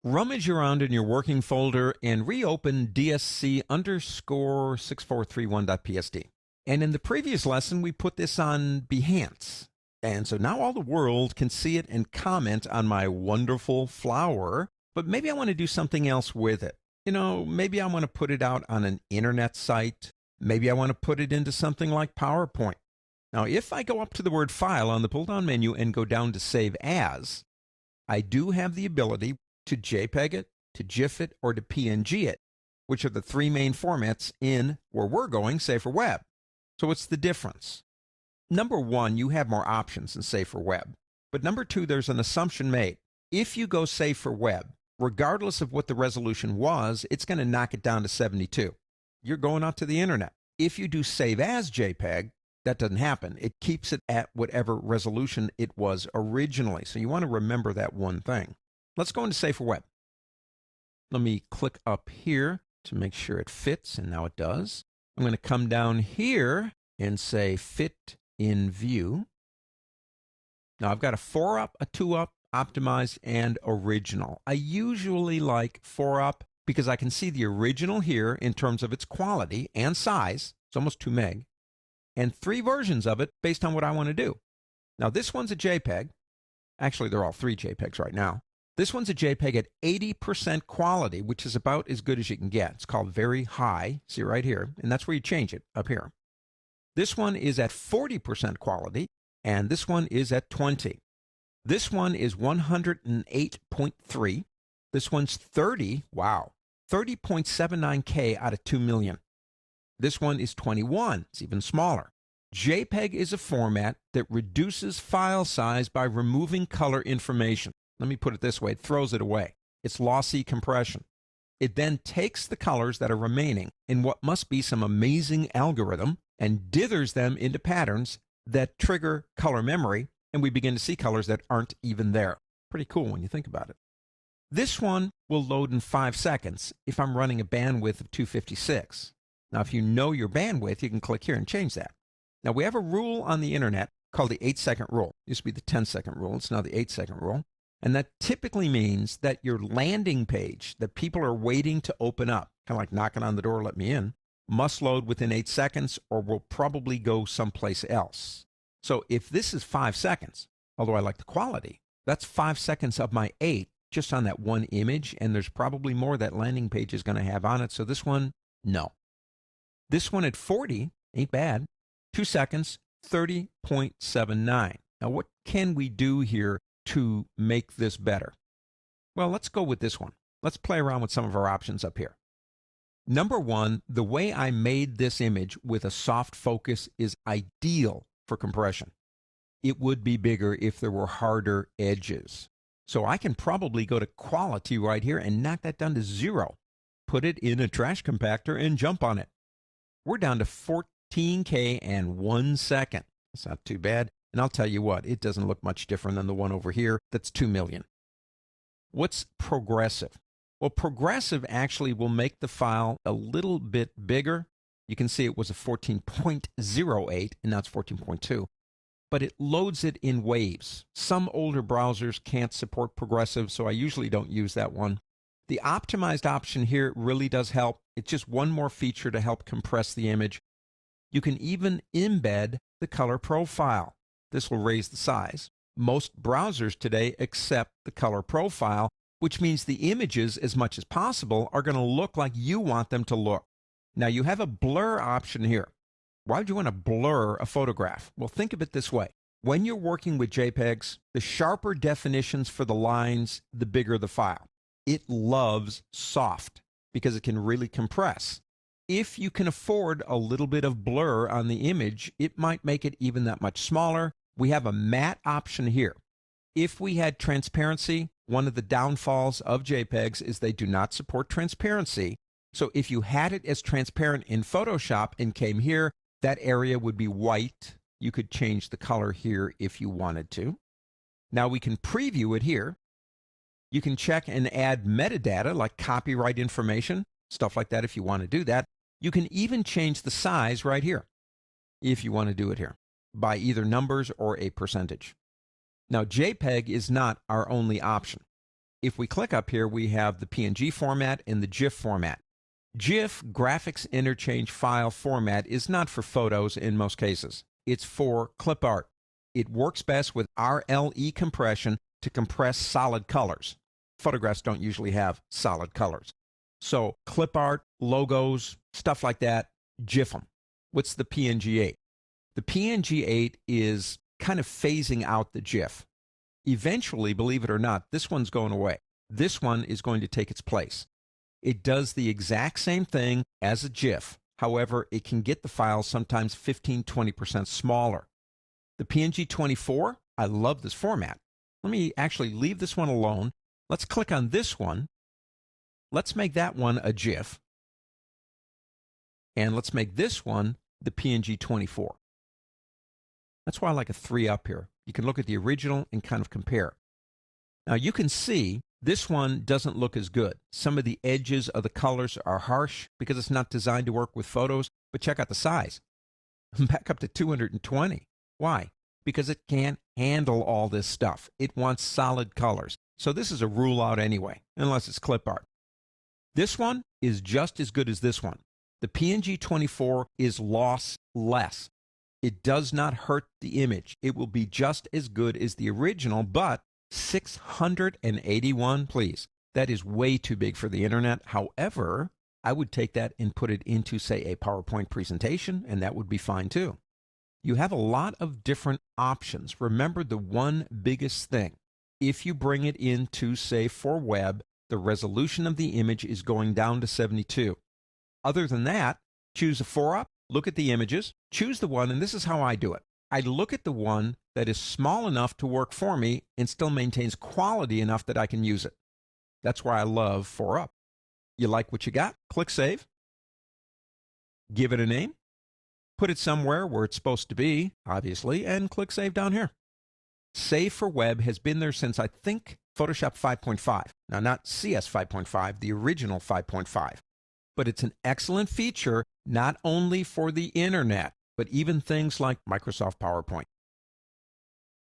Rummage around in your working folder and reopen dsc_6431.psd. And in the previous lesson, we put this on Behance. And so now all the world can see it and comment on my wonderful flower, but maybe I want to do something else with it. Maybe I want to put it out on an internet site. Maybe I want to put it into something like PowerPoint. Now, if I go up to the word File on the pull-down menu and go down to Save As, I do have the ability to JPEG it, to GIF it, or to PNG it, which are the three main formats in where we're going, Save for Web. So what's the difference? Number one, you have more options in Save for Web. But number two, there's an assumption made. If you go Save for Web, regardless of what the resolution was, it's going to knock it down to 72. You're going out to the internet. If you do Save As JPEG, that doesn't happen. It keeps it at whatever resolution it was originally. So you want to remember that one thing. Let's go into Save for Web. Let me click up here to make sure it fits, and now it does. I'm going to come down here and say Fit in View. Now I've got a 4-up, a 2-up, optimized, and original. I usually like 4-up because I can see the original here in terms of its quality and size. It's almost 2 meg. And 3 versions of it based on what I want to do. Now this one's a JPEG. Actually, they're all 3 JPEGs right now. This one's a JPEG at 80% quality, which is about as good as you can get. It's called very high. See right here. And that's where you change it, up here. This one is at 40% quality, and this one is at 20. This one is 108.3. This one's 30. Wow. 30.79K out of 2 million. This one is 21. It's even smaller. JPEG is a format that reduces file size by removing color information. Let me put it this way. It throws it away. It's lossy compression. It then takes the colors that are remaining in what must be some amazing algorithm and dithers them into patterns that trigger color memory, and we begin to see colors that aren't even there. Pretty cool when you think about it. This one will load in 5 seconds if I'm running a bandwidth of 256. Now, if you know your bandwidth, you can click here and change that. Now, we have a rule on the internet called the 8-second rule. It used to be the 10-second rule. It's now the 8-second rule. And that typically means that your landing page that people are waiting to open up, kind of like knocking on the door, let me in, must load within 8 seconds or will probably go someplace else. So if this is 5 seconds, although I like the quality, that's 5 seconds of my 8 just on that one image, and there's probably more that landing page is going to have on it. So this one, no. This one at 40, ain't bad. 2 seconds, 30.79. Now what can we do here to make this better? Well, let's go with this one. Let's play around with some of our options up here. Number one, the way I made this image with a soft focus is ideal for compression. It would be bigger if there were harder edges. So I can probably go to quality right here and knock that down to 0. Put it in a trash compactor and jump on it. We're down to 14K and 1 second. That's not too bad. And I'll tell you what, it doesn't look much different than the one over here that's 2 million. What's progressive? Well, progressive actually will make the file a little bit bigger. You can see it was a 14.08 and now it's 14.2. But it loads it in waves. Some older browsers can't support progressive, so I usually don't use that one. The optimized option here really does help. It's just one more feature to help compress the image. You can even embed the color profile. This will raise the size. Most browsers today accept the color profile, which means the images, as much as possible, are going to look like you want them to look. Now, you have a blur option here. Why would you want to blur a photograph? Well, think of it this way. When you're working with JPEGs, the sharper definitions for the lines, the bigger the file. It loves soft because it can really compress. If you can afford a little bit of blur on the image, it might make it even that much smaller. We have a matte option here. If we had transparency, one of the downfalls of JPEGs is they do not support transparency. So if you had it as transparent in Photoshop and came here, that area would be white. You could change the color here if you wanted to. Now we can preview it here. You can check and add metadata like copyright information, stuff like that if you want to do that. You can even change the size right here if you want to do it here by either numbers or a percentage. Now JPEG is not our only option. If we click up here, we have the PNG format and the GIF format. GIF, graphics interchange file format, is not for photos in most cases. It's for clip art. It works best with RLE compression to compress solid colors. Photographs don't usually have solid colors. So clip art, logos, stuff like that, GIF them. What's the PNG8? The PNG8 is kind of phasing out the GIF. Eventually, believe it or not, this one's going away. This one is going to take its place. It does the exact same thing as a GIF. However, it can get the files sometimes 15-20% smaller. The PNG24, I love this format. Let me actually leave this one alone. Let's click on this one. Let's make that one a GIF. And let's make this one the PNG24. That's why I like a 3 up here. You can look at the original and kind of compare. Now you can see this one doesn't look as good. Some of the edges of the colors are harsh because it's not designed to work with photos, but check out the size. Back up to 220. Why? Because it can't handle all this stuff. It wants solid colors. So this is a rule out anyway, unless it's clip art. This one is just as good as this one. The PNG24 is lossless. It does not hurt the image. It will be just as good as the original, but 681, please. That is way too big for the internet. However, I would take that and put it into, say, a PowerPoint presentation, and that would be fine too. You have a lot of different options. Remember the one biggest thing. If you bring it into, say, for web, the resolution of the image is going down to 72. Other than that, choose a 4-up, look at the images, choose the one, and this is how I do it. I look at the one that is small enough to work for me and still maintains quality enough that I can use it. That's why I love 4-up. You like what you got? Click Save. Give it a name. Put it somewhere where it's supposed to be, obviously, and click Save down here. Save for Web has been there since, I think, Photoshop 5.5. Now, not CS 5.5, the original 5.5. But it's an excellent feature, not only for the internet, but even things like Microsoft PowerPoint.